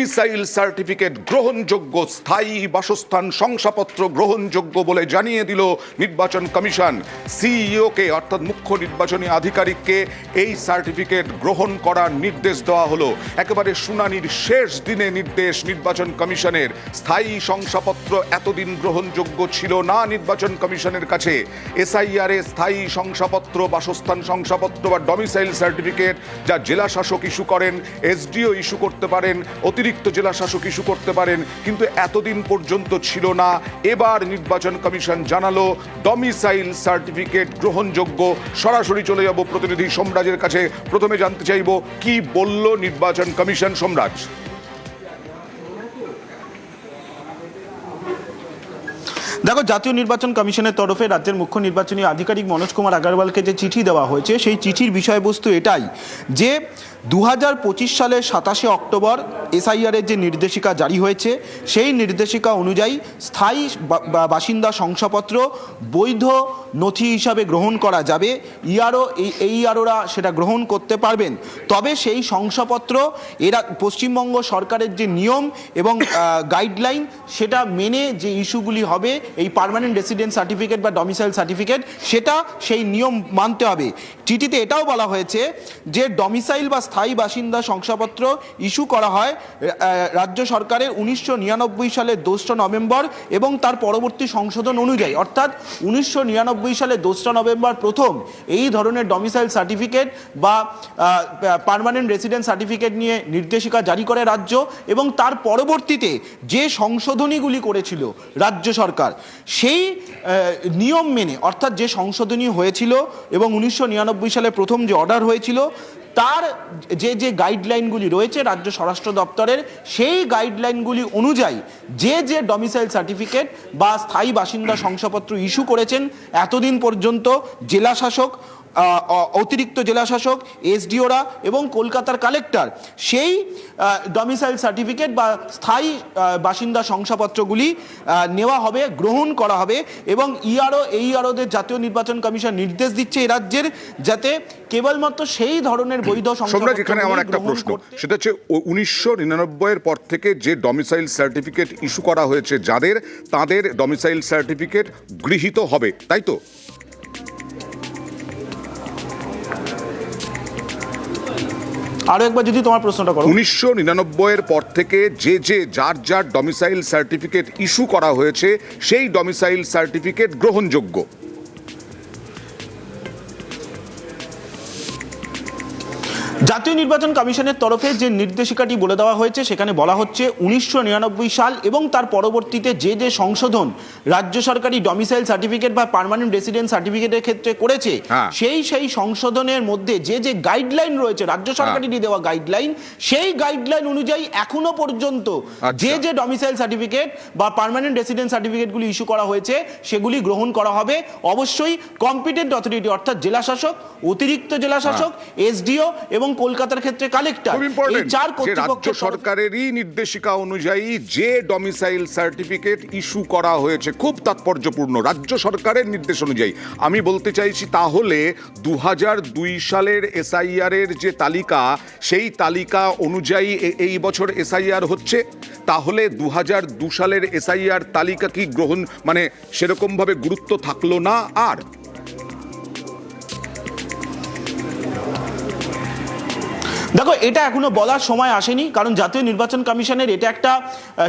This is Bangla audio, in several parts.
মিসাইল সার্টিফিকেট গ্রহণযোগ্য, স্থায়ী বাসস্থান শংসাপত্র গ্রহণযোগ্য বলে জানিয়ে দিল নির্বাচন কমিশন। সিইওকে অর্থাৎ মুখ্য নির্বাচনী আধিকারিককে এই সার্টিফিকেট গ্রহণ করার নির্দেশ দেওয়া হলো। একেবারে শুনানির শেষ দিনে নির্দেশ নির্বাচন কমিশনের। স্থায়ী শংসাপত্র এতদিন গ্রহণযোগ্য ছিল না নির্বাচন কমিশনের কাছে। এসআইআর এ স্থায়ী শংসাপত্র, বাসস্থান শংসাপত্র বা ডমিসাইল সার্টিফিকেট যা জেলা শাসক ইস্যু করেন, এসডিও ইস্যু করতে পারেন, অতিরিক্ত জেলা শাসক ইস্যু করতে পারেন, কিন্তু এতদিন পর্যন্ত ছিল না। এবার নির্বাচন কমিশন জানালো ডমিসাইল সার্টিফিকেট গ্রহণযোগ্য। সরাসরি চলে যাব প্রতিনিধি সোমরাজের কাছে। প্রথমে জানতে চাইব কি বলল নির্বাচন কমিশন। সোমরাজ, দেখো, জাতীয় নির্বাচন কমিশনের তরফে রাজ্যের মুখ্য নির্বাচনী আধিকারিক মনোজ কুমার আগরওয়ালকে যে চিঠি দেওয়া হয়েছে, সেই চিঠির বিষয়বস্তু এটাই যে 2025 সালের 27শে অক্টোবর এসআইআরের যে নির্দেশিকা জারি হয়েছে, সেই নির্দেশিকা অনুযায়ী স্থায়ী বাসিন্দা শংসাপত্র বৈধ নথি হিসাবে গ্রহণ করা যাবে। ইআরওরা সেটা গ্রহণ করতে পারবেন। তবে সেই শংসাপত্র এরা পশ্চিমবঙ্গ সরকারের যে নিয়ম এবং গাইডলাইন, সেটা মেনে যে ইস্যুগুলি হবে, এই পার্মানেন্ট রেসিডেন্ট সার্টিফিকেট বা ডমিসাইল সার্টিফিকেট, সেটা সেই নিয়ম মানতে হবে। চিঠিতে এটাও বলা হয়েছে যে ডমিসাইল বা স্থায়ী বাসিন্দা শংসাপত্র ইস্যু করা হয় রাজ্য সরকারের 1999 সালের 2রা নভেম্বর এবং তার পরবর্তী সংশোধন অনুযায়ী, অর্থাৎ 1999 সালের 2রা নভেম্বর প্রথম এই ধরনের ডমিসাইল সার্টিফিকেট বা পার্মানেন্ট রেসিডেন্ট সার্টিফিকেট নিয়ে নির্দেশিকা জারি করে রাজ্য, এবং তার পরবর্তীতে যে সংশোধনীগুলি করেছিল রাজ্য সরকার, সেই নিয়ম মেনে, অর্থাৎ যে সংশোধনী হয়েছিল এবং 1999 সালে প্রথম যে অর্ডার হয়েছিল, তার যে গাইডলাইনগুলি রয়েছে রাজ্য স্বরাষ্ট্র দপ্তরের, সেই গাইডলাইনগুলি অনুযায়ী যে ডমিসাইল সার্টিফিকেট বা স্থায়ী বাসিন্দা শংসাপত্র ইস্যু করেছেন এতদিন পর্যন্ত জেলা শাসক, অতিরিক্ত জেলা শাসক, এসডিওরা এবং কলকাতার কালেক্টর, সেই ডমিসাইল সার্টিফিকেট বা স্থায়ী বাসিন্দা শংসাপত্রগুলি নেওয়া হবে, গ্রহণ করা হবে। এবং এইআরওদের জাতীয় নির্বাচন কমিশন নির্দেশ দিচ্ছে এই রাজ্যের, যাতে কেবলমাত্র সেই ধরনের বৈধ শংসাপত্র। এখানে আমার একটা প্রশ্ন, সেটা হচ্ছে 1999 এর পর থেকে যে ডমিসাইল সার্টিফিকেট ইস্যু করা হয়েছে যাদের, তাদের ডমিসাইল সার্টিফিকেট গৃহীত হবে, তাই তো? আরো একবার যদি তোমার প্রশ্নটা করো। 1999 এর পর থেকে যার ডমিসাইল সার্টিফিকেট ইস্যু করা হয়েছে, সেই ডমিসাইল সার্টিফিকেট গ্রহণযোগ্য। জাতীয় নির্বাচন কমিশনের তরফে যে নির্দেশিকাটি বলে দেওয়া হয়েছে, সেখানে বলা হচ্ছে 1999 সাল এবং তার পরবর্তীতে যে সংশোধন রাজ্য সরকারি ডমিসাইল সার্টিফিকেট বা পার্মানেন্ট রেসিডেন্ট সার্টিফিকেটের ক্ষেত্রে করেছে, সেই সংশোধনের মধ্যে যে গাইডলাইন রয়েছে, রাজ্য সরকারেরই দেওয়া গাইডলাইন, সেই গাইডলাইন অনুযায়ী এখনো পর্যন্ত যে ডমিসাইল সার্টিফিকেট বা পার্মানেন্ট রেসিডেন্ট সার্টিফিকেটগুলি ইস্যু করা হয়েছে, সেগুলি গ্রহণ করা হবে। অবশ্যই কম্পিটেন্ট অথরিটি, অর্থাৎ জেলা শাসক, অতিরিক্ত জেলা শাসক, এসডিও এবং কলকাতার ক্ষেত্রে কালেক্টর, এই চার কর্তৃপক্ষ সরকারেরই নির্দেশিকা অনুযায়ী যে ডমিসাইল সার্টিফিকেট ইস্যু করা হয়েছে, খুব তাৎপর্যপূর্ণ, রাজ্য সরকারের নির্দেশ অনুযায়ী। আমি বলতে চাইছি, তাহলে 2002 সালের এসআইআর এর যে তালিকা, সেই তালিকা অনুযায়ী এই বছর এসআইআর হচ্ছে, তাহলে 2002 সালের এসআইআর তালিকা কি গ্রহণ, মানে সেরকম ভাবে গুরুত্ব থাকলো না আর? দেখো, এটা এখনো বলার সময় আসেনি, কারণ জাতীয় নির্বাচন কমিশনের এটা একটা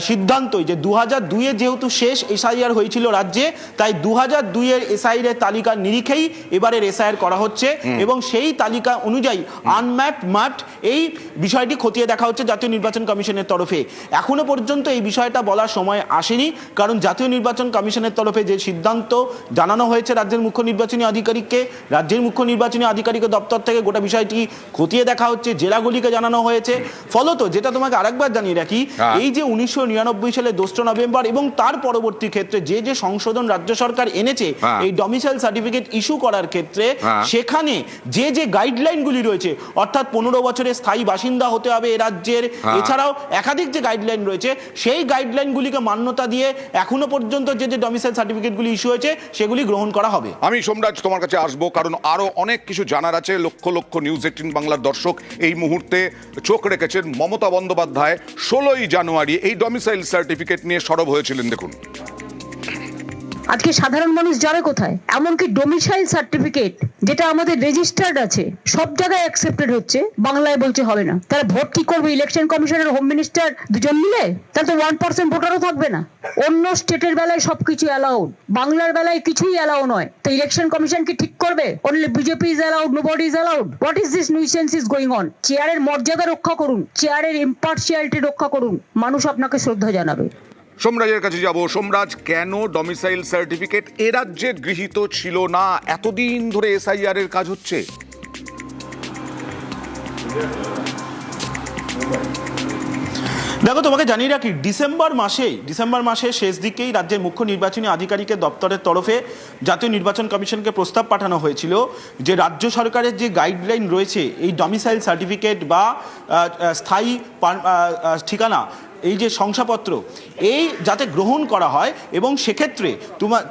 সিদ্ধান্তই যে 2002-এ যেহেতু শেষ এসআইআর হয়েছিল রাজ্যে, তাই 2002-এর এসআইআর তালিকার নিরিখেই এবারের এসআইআর করা হচ্ছে এবং সেই তালিকা অনুযায়ী ম্যাপড এই বিষয়টি খতিয়ে দেখা হচ্ছে জাতীয় নির্বাচন কমিশনের তরফে। এখনো পর্যন্ত এই বিষয়টা বলার সময় আসেনি, কারণ জাতীয় নির্বাচন কমিশনের তরফে যে সিদ্ধান্ত জানানো হয়েছে রাজ্যের মুখ্য নির্বাচনী আধিকারিককে, রাজ্যের মুখ্য নির্বাচনী আধিকারিকের দপ্তর থেকে গোটা বিষয়টি খতিয়ে দেখা হচ্ছে, জেলাগুলিকে জানানো হয়েছে। ফলত যেটা তোমাকে আরেকবার জানিয়ে রাখি, এই যে 1999 সালের 2রা নভেম্বর এবং তার পরবর্তী ক্ষেত্রে যে সংশোধন রাজ্য সরকার এনেছে এই ডমিসাইল সার্টিফিকেট ইস্যু করার ক্ষেত্রে, সেখানে যে গাইডলাইনগুলি রয়েছে, অর্থাৎ 15 বছরের স্থায়ী বাসিন্দা হতে হবে এ রাজ্যের, এছাড়াও একাধিক যে গাইডলাইন রয়েছে, সেই গাইডলাইনগুলিকে মান্যতা দিয়ে এখনো পর্যন্ত যে ডমিসাইল সার্টিফিকেটগুলি ইস্যু হয়েছে, সেগুলি গ্রহণ করা হবে। আমি সোমরাজ তোমার কাছে আসবো, কারণ আরো অনেক কিছু জানার আছে। লক্ষ লক্ষ নিউজ 18 বাংলার দর্শক এই মুহূর্তে চোখ রেখেছেন মমতা বন্দ্যোপাধ্যায় 16ই জানুয়ারি এই ডমিসাইল সার্টিফিকেট নিয়ে সরব হয়েছিলেন। দেখুন, আজকে সাধারণ মানুষ যাবে কোথায়? এমনকি ডোমিসাইল সার্টিফিকেট যেটা আমাদের রেজিস্টার্ড আছে সব জায়গায় অ্যাকসেপ্টেড হচ্ছে, বাংলায় বলছে হবে না। তারা ভোট কি করবে? ইলেকশন কমিশনের হোম মিনিস্টার দুজন মিলে? তাহলে তো 1% ভোটারও থাকবে না। অন্য স্টেটের বেলায় সবকিছু অ্যালাউড, বাংলার বেলায় কিছুই অ্যালাউ নয়। তো ইলেকশন কমিশন কি ঠিক করবে? Only BJP is allowed, nobody is allowed? What is this nuisance is going on? চেয়ারের মর্যাদা রক্ষা করুন, চেয়ারের ইম্পার্শিয়ালিটি রক্ষা করুন, মানুষ আপনাকে শ্রদ্ধা জানাবে। সোমরাজের কাছে যাব। সোমরাজ, কেন ডমিসাইল সার্টিফিকেট এ রাজ্যে গৃহীত ছিল না? এতদিন ধরে এসআইআর এর কাজ হচ্ছে। দেখো, তোমাকে জানিয়ে রাখি, ডিসেম্বর মাসে শেষ দিকেই রাজ্যের মুখ্য নির্বাচনী আধিকারিকের দপ্তরের তরফে জাতীয় নির্বাচন কমিশনকে প্রস্তাব পাঠানো হয়েছিল যে রাজ্য সরকারের যে গাইডলাইন রয়েছে এই ডমিসাইল সার্টিফিকেট বা স্থায়ী ঠিকানা, এই যে শংসাপত্র, এই যাতে গ্রহণ করা হয়। এবং সেক্ষেত্রে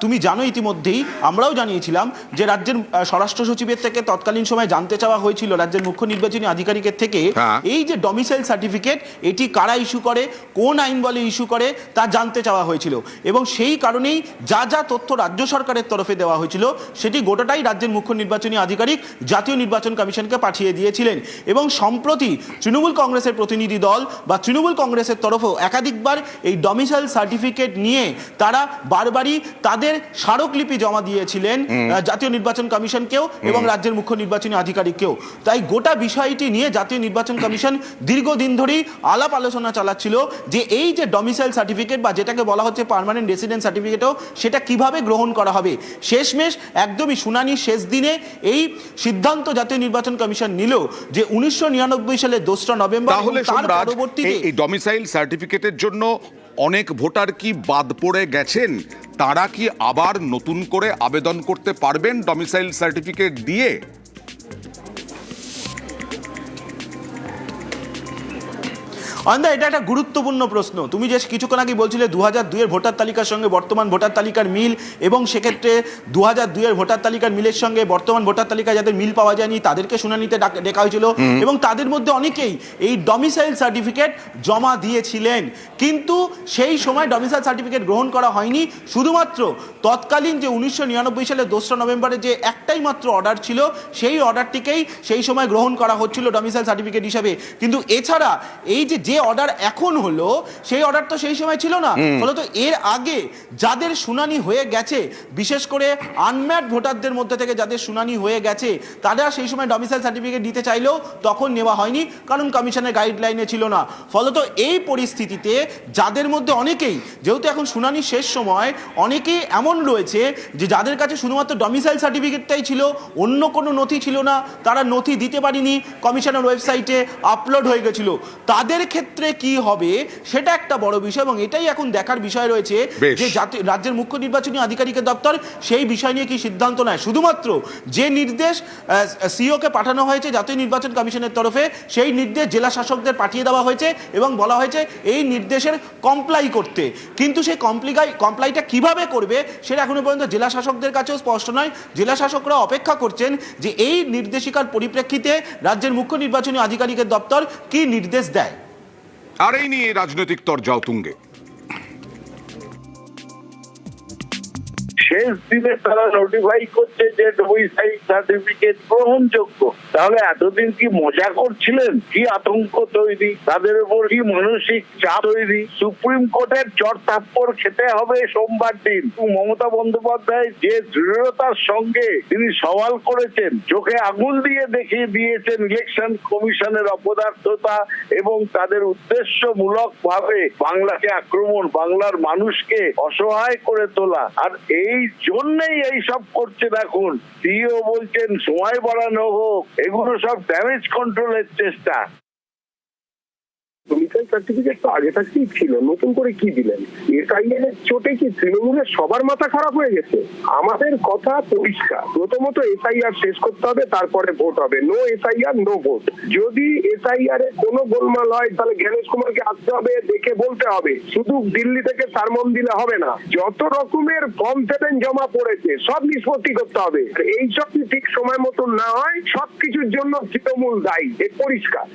তুমি জানো, ইতিমধ্যেই আমরাও জানিয়েছিলাম যে রাজ্যের স্বরাষ্ট্র সচিবের থেকে তৎকালীন সময় জানতে চাওয়া হয়েছিল রাজ্যের মুখ্য নির্বাচনী আধিকারিকের থেকে এই যে ডমিসাইল সার্টিফিকেট এটি কারা ইস্যু করে, কোন আইন বলে ইস্যু করে তা জানতে চাওয়া হয়েছিল। এবং সেই কারণেই যা যা তথ্য রাজ্য সরকারের তরফে দেওয়া হয়েছিল সেটি গোটাটাই রাজ্যের মুখ্য নির্বাচনী আধিকারিক জাতীয় নির্বাচন কমিশনকে পাঠিয়ে দিয়েছিলেন। এবং সম্প্রতি তৃণমূল কংগ্রেসের প্রতিনিধি দল বা তৃণমূল কংগ্রেসের তরফ একাধিকবার এই ডমিসাইল সার্টিফিকেট নিয়ে তারা বারবারই তাদের স্মারকলিপি জমা দিয়েছিলেন জাতীয় নির্বাচন কমিশনকেও এবং রাজ্যের মুখ্য নির্বাচনী আধিকারিককেও। তাই গোটা বিষয়টি নিয়ে জাতীয় নির্বাচন কমিশন দীর্ঘদিন ধরেই আলাপ আলোচনা চালাচ্ছিল যে এই যে ডমিসাইল সার্টিফিকেট বা যেটাকে বলা হচ্ছে পার্মানেন্ট রেসিডেন্স সার্টিফিকেটও সেটা কিভাবে গ্রহণ করা হবে। শেষমেশ একদমই শুনানির শেষ দিনে এই সিদ্ধান্ত জাতীয় নির্বাচন কমিশন নিল যে 1999 সালের 2রা নভেম্বর তার পরবর্তীতে এই ডমিসাইল সার্টিফিকেটের জন্য অনেক ভোটার কি বাদ পড়ে গেছেন? তারা কি আবার নতুন করে আবেদন করতে পারবেন ডমিসাইল সার্টিফিকেট দিয়ে? অন্দা, এটা একটা গুরুত্বপূর্ণ প্রশ্ন। তুমি যে কিছুক্ষণ আগে বলছিলে 2002 ভোটার তালিকার সঙ্গে বর্তমান ভোটার তালিকার মিল, এবং সেক্ষেত্রে 2002 ভোটার তালিকার মিলের সঙ্গে বর্তমান ভোটার তালিকায় যাদের মিল পাওয়া যায়নি তাদেরকে শুনানিতে ডেকা হয়েছিল এবং তাদের মধ্যে অনেকেই এই ডমিসাইল সার্টিফিকেট জমা দিয়েছিলেন। কিন্তু সেই সময় ডমিসাইল সার্টিফিকেট গ্রহণ করা হয়নি। শুধুমাত্র তৎকালীন যে 1999 সালের 2রা নভেম্বরে যে একটাই মাত্র অর্ডার ছিল সেই অর্ডারটিকেই সেই সময় গ্রহণ করা হচ্ছিল ডমিসাইল সার্টিফিকেট হিসাবে। কিন্তু এছাড়া এই যে অর্ডার এখন হলো সেই অর্ডার তো সেই সময় ছিল না। ফলত এর আগে যাদের শুনানি হয়ে গেছে, বিশেষ করে আনম্যাট ভোটারদের মধ্যে থেকে যাদের শুনানি হয়ে গেছে, তারা সেই সময় ডমিসাইল সার্টিফিকেট দিতে চাইলেও তখন নেওয়া হয়নি, কারণ কমিশনের গাইডলাইনে ছিল না। ফলত এই পরিস্থিতিতে যাদের মধ্যে অনেকেই, যেহেতু এখন শুনানি শেষ সময়, অনেকেই এমন রয়েছে যে যাদের কাছে শুধুমাত্র ডমিসাইল সার্টিফিকেটটাই ছিল, অন্য কোনো নথি ছিল না, তারা নথি দিতে পারেনি, কমিশনের ওয়েবসাইটে আপলোড হয়ে গেছিল। তাদের ক্ষেত্রে কি হবে সেটা একটা বড় বিষয়, এবং এটাই এখন দেখার বিষয় রয়েছে যে রাজ্যের মুখ্য নির্বাচনী আধিকারিকের দপ্তর সেই বিষয় নিয়ে কি সিদ্ধান্ত নেয়। শুধুমাত্র যে নির্দেশ সিইওকে পাঠানো হয়েছে জাতীয় নির্বাচন কমিশনের তরফে, সেই নির্দেশ জেলা শাসকদের পাঠিয়ে দেওয়া হয়েছে এবং বলা হয়েছে এই নির্দেশের কমপ্লাই করতে। কিন্তু সেই কমপ্লাইটা কিভাবে করবে সেটা এখনো পর্যন্ত জেলা শাসকদের কাছেও স্পষ্ট নয়। জেলা শাসকরা অপেক্ষা করছেন যে এই নির্দেশিকার পরিপ্রেক্ষিতে রাজ্যের মুখ্য নির্বাচনী আধিকারিকের দপ্তর কি নির্দেশ দেয়। আর এই নিয়ে রাজনৈতিক তরজাও তুঙ্গে। শেষ দিনে তারা নোটিফাই করছে যে ডোমিসাইল সার্টিফিকেট গ্রহণযোগ্য। তাহলে এতদিন কি মজা করছিলেন? কি আতঙ্ক তৈরি, তাদের উপর কি মানসিক চাপ তৈরি। সুপ্রিম কোর্টের চড় থাপ্পড় খেতে হবে সোমবার দিন। মমতা বন্দ্যোপাধ্যায় যে দৃঢ়তার সঙ্গে তিনি সওয়াল করেছেন, চোখে আঙুল দিয়ে দেখিয়ে দিয়েছেন ইলেকশন কমিশনের অপদার্থতা এবং তাদের উদ্দেশ্যমূলক ভাবে বাংলাকে আক্রমণ, বাংলার মানুষকে অসহায় করে তোলা। আর এই জন্যই এই সব করছে। দেখুন, সিইও বলছেন সময় বাড়ানো হোক, এগুলো সব ড্যামেজ কন্ট্রোলের চেষ্টা। ডোমিসাইল সার্টিফিকেট তো আগে থেকেই ছিল, নতুন করে কি দিলেন? এসআইআর এর চোটে কি তৃণমূলের সবার মাথা খারাপ হয়ে গেছে? আমাদের কথা পরিষ্কার, প্রথমত এসআইআর শেষ করতে হবে, তারপরে ভোট হবে। No SIR no vote. যদি এসআইআর এ কোনো গোলমাল হয় তাহলে জ্ঞানেশ কুমারকে আসতে হবে, দেখে বলতে হবে। শুধু দিল্লি থেকে সারমন দিলে হবে না। যত রকমের ফর্ম 7 জমা পড়েছে সব নিষ্পত্তি করতে হবে। এইসব ঠিক সময় মতন না হয় সবকিছুর জন্য তৃণমূল দায়ী, এ পরিষ্কার।